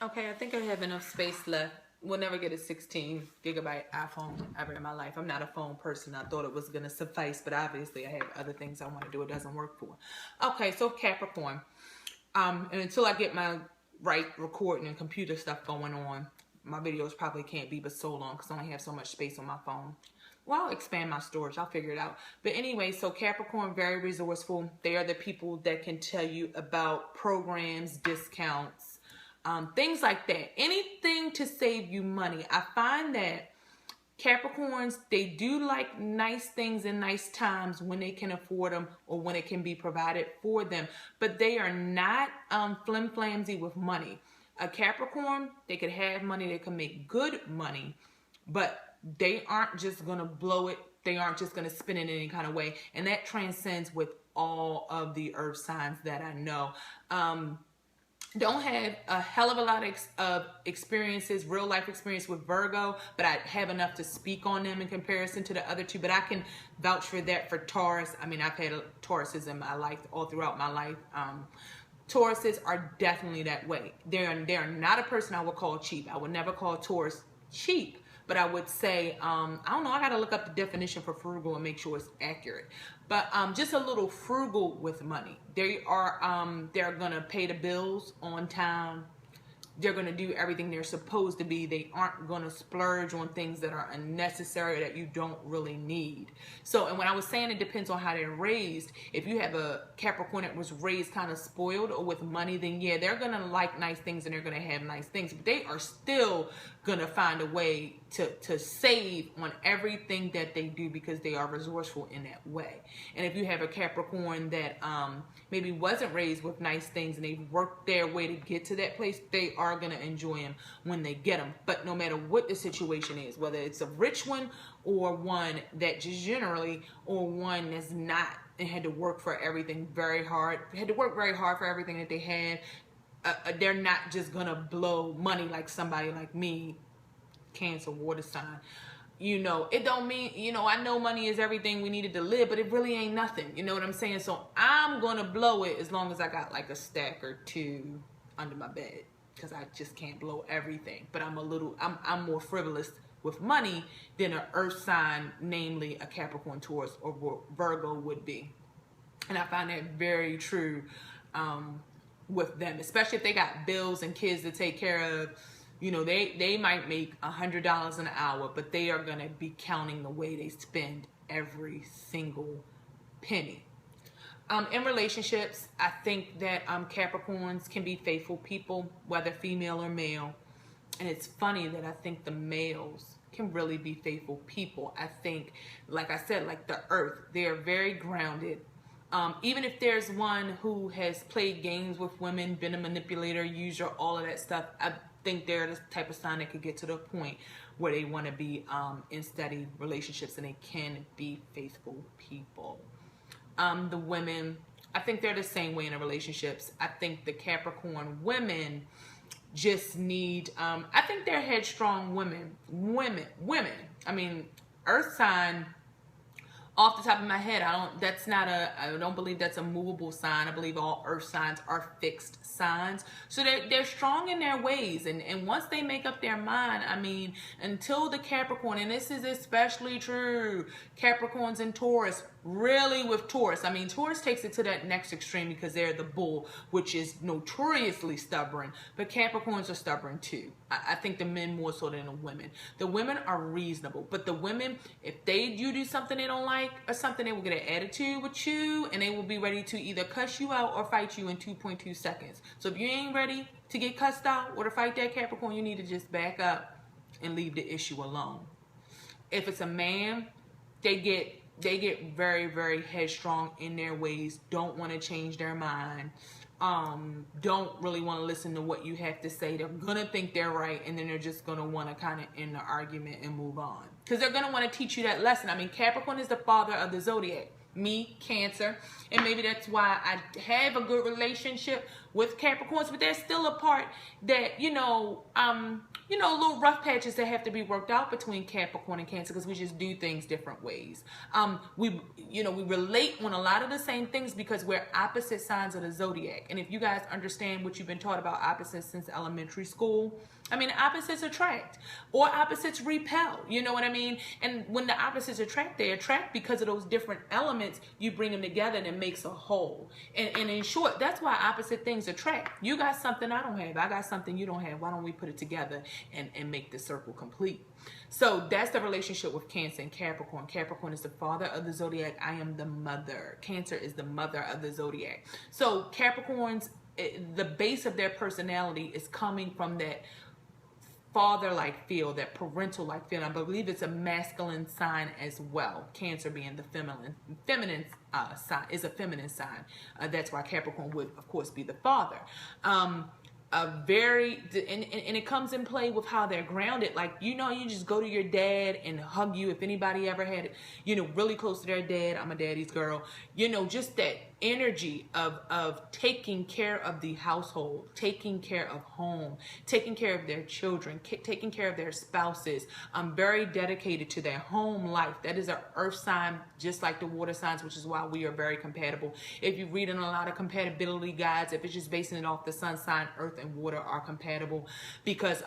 Okay, I think I have enough space left. We'll never get a 16 gigabyte iPhone ever in my life. I'm not a phone person. I thought it was going to suffice, but obviously I have other things I want to do. It doesn't work for. Okay, so Capricorn. And until I get my right recording and computer stuff going on, my videos probably can't be but so long because I only have so much space on my phone. Well, I'll expand my storage. I'll figure it out. But anyway, so Capricorn, very resourceful. They are the people that can tell you about programs, discounts, things like that. Anything to save you money. I find that Capricorns, they do like nice things and nice times when they can afford them or when it can be provided for them. But they are not flim-flamsy with money. A Capricorn, they could have money, they can make good money, but they aren't just going to blow it. They aren't just going to spend it in any kind of way. And that transcends with all of the earth signs that I know. Don't have a hell of a lot of experiences, real life experience with Virgo, but I have enough to speak on them in comparison to the other two. But I can vouch for that for Taurus. I mean, I've had Tauruses in my life, all throughout my life. Tauruses are definitely that way. They're not a person I would call cheap. I would never call Taurus cheap. But I would say, I don't know, I got to look up the definition for frugal and make sure it's accurate. But just a little frugal with money. They're going to pay the bills on time. They're going to do everything they're supposed to be. They aren't going to splurge on things that are unnecessary that you don't really need. So, and when I was saying it depends on how they're raised, if you have a Capricorn that was raised kind of spoiled or with money, then yeah, they're going to like nice things and they're going to have nice things. But they are still going to find a way to save on everything that they do because they are resourceful in that way. And if you have a Capricorn that maybe wasn't raised with nice things and they've worked their way to get to that place, they are going to enjoy them when they get them. But no matter what the situation is, whether it's a rich one or one that just generally, or one that's not and had to work for everything very hard, had to work very hard for everything that they had, they're not just going to blow money like somebody like me, Cancer, water sign. You know, it don't mean, you know, I know money is everything we needed to live, but it really ain't nothing. You know what I'm saying? So I'm going to blow it as long as I got like a stack or two under my bed, because I just can't blow everything. But I'm more frivolous with money than an earth sign, namely a Capricorn, Taurus, or Virgo would be. And I find that very true with them, especially if they got bills and kids to take care of. You know, they might make $100 an hour, but they are going to be counting the way they spend every single penny. In relationships, I think that Capricorns can be faithful people, whether female or male. And it's funny that I think the males can really be faithful people. I think, like I said, like the earth, they are very grounded. Even if there's one who has played games with women, been a manipulator, user, all of that stuff, I think they're the type of sign that could get to the point where they want to be in steady relationships and they can be faithful people. The women, I think they're the same way in the relationships. I think the Capricorn women just need, I think they're headstrong women. I mean, earth sign, off the top of my head, I don't believe that's a movable sign. I believe all earth signs are fixed signs. So they're strong in their ways. And once they make up their mind, I mean, until the Capricorn, and this is especially true, Capricorns and Taurus, really with Taurus. I mean, Taurus takes it to that next extreme because they're the bull, which is notoriously stubborn. But Capricorns are stubborn too. I think the men more so than the women. The women are reasonable, but the women, if you do something they don't like or something, they will get an attitude with you and they will be ready to either cuss you out or fight you in 2.2 seconds. So if you ain't ready to get cussed out or to fight that Capricorn, you need to just back up and leave the issue alone. If it's a man, they get very, very headstrong in their ways, don't want to change their mind, don't really want to listen to what you have to say. They're going to think they're right, and then they're just going to want to kind of end the argument and move on. Because they're going to want to teach you that lesson. I mean, Capricorn is the father of the zodiac. me, Cancer, and maybe that's why I have a good relationship with Capricorns, but there's still a part that, little rough patches that have to be worked out between Capricorn and Cancer, because we just do things different ways. We relate on a lot of the same things because we're opposite signs of the zodiac. And if you guys understand what you've been taught about opposites since elementary school, I mean, opposites attract or opposites repel, you know what I mean? And when the opposites attract, they attract because of those different elements. You bring them together and it makes a whole. And in short, that's why opposite things attract. You got something I don't have. I got something you don't have. Why don't we put it together and make the circle complete? So that's the relationship with Cancer and Capricorn. Capricorn is the father of the zodiac. I am the mother. Cancer is the mother of the zodiac. So Capricorns, the base of their personality is coming from that father-like feel, that parental-like feel. I believe it's a masculine sign as well. Cancer being the feminine sign, is a feminine sign. That's why Capricorn would, of course, be the father. And it comes in play with how they're grounded. Like, you just go to your dad and hug you. If anybody ever had, really close to their dad, I'm a daddy's girl, just that energy of taking care of the household, taking care of home, taking care of their children, taking care of their spouses. I'm very dedicated to their home life. That is an earth sign, just like the water signs, which is why we are very compatible. If you read in a lot of compatibility guides, if it's just basing it off the sun sign, earth and water are compatible, because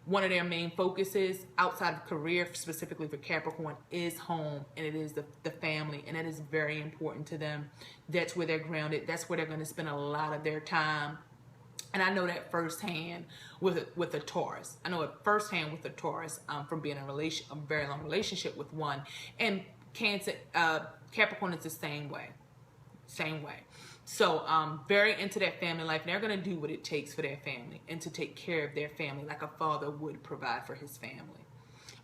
one of their main focuses outside of career, specifically for Capricorn, is home, and it is the family, and that is very important to them. That's where they're grounded. That's where they're going to spend a lot of their time. And I know that firsthand with a Taurus. I know it firsthand with a Taurus from being in a very long relationship with one. And Capricorn is the same way. Same way. So very into that family life. And they're going to do what it takes for their family and to take care of their family like a father would provide for his family.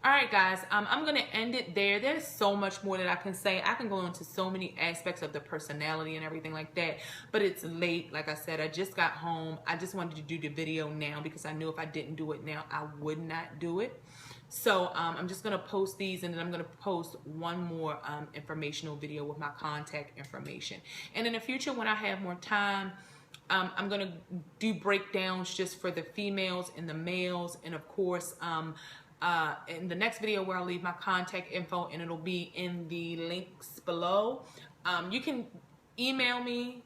All right, guys, I'm going to end it there. There's so much more that I can say. I can go into so many aspects of the personality and everything like that, but it's late. Like I said, I just got home. I just wanted to do the video now because I knew if I didn't do it now, I would not do it. So I'm just going to post these, and then I'm going to post one more informational video with my contact information. And in the future, when I have more time, I'm going to do breakdowns just for the females and the males, and of course, in the next video where I'll leave my contact info, and it'll be in the links below. You can email me.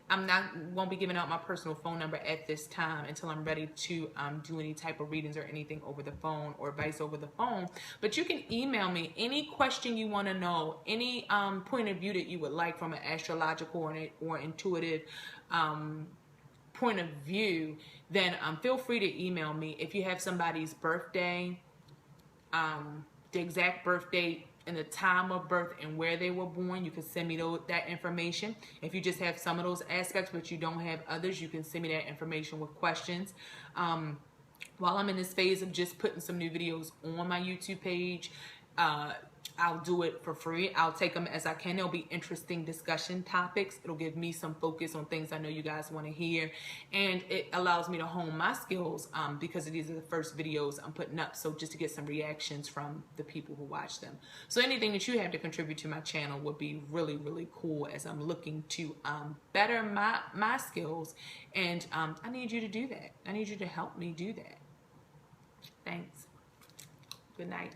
Won't be giving out my personal phone number at this time until I'm ready to do any type of readings or anything over the phone or advice over the phone. But you can email me any question you want to know, any point of view that you would like from an astrological or intuitive point of view. Then feel free to email me. If you have somebody's birthday, the exact birth date and the time of birth and where they were born, you can send me that information. If you just have some of those aspects but you don't have others, you can send me that information with questions. While I'm in this phase of just putting some new videos on my YouTube page, I'll do it for free. I'll take them as I can. There'll be interesting discussion topics. It'll give me some focus on things I know you guys want to hear. And it allows me to hone my skills because these are the first videos I'm putting up. So just to get some reactions from the people who watch them. So anything that you have to contribute to my channel would be really, really cool as I'm looking to better my skills. And I need you to do that. I need you to help me do that. Thanks. Good night.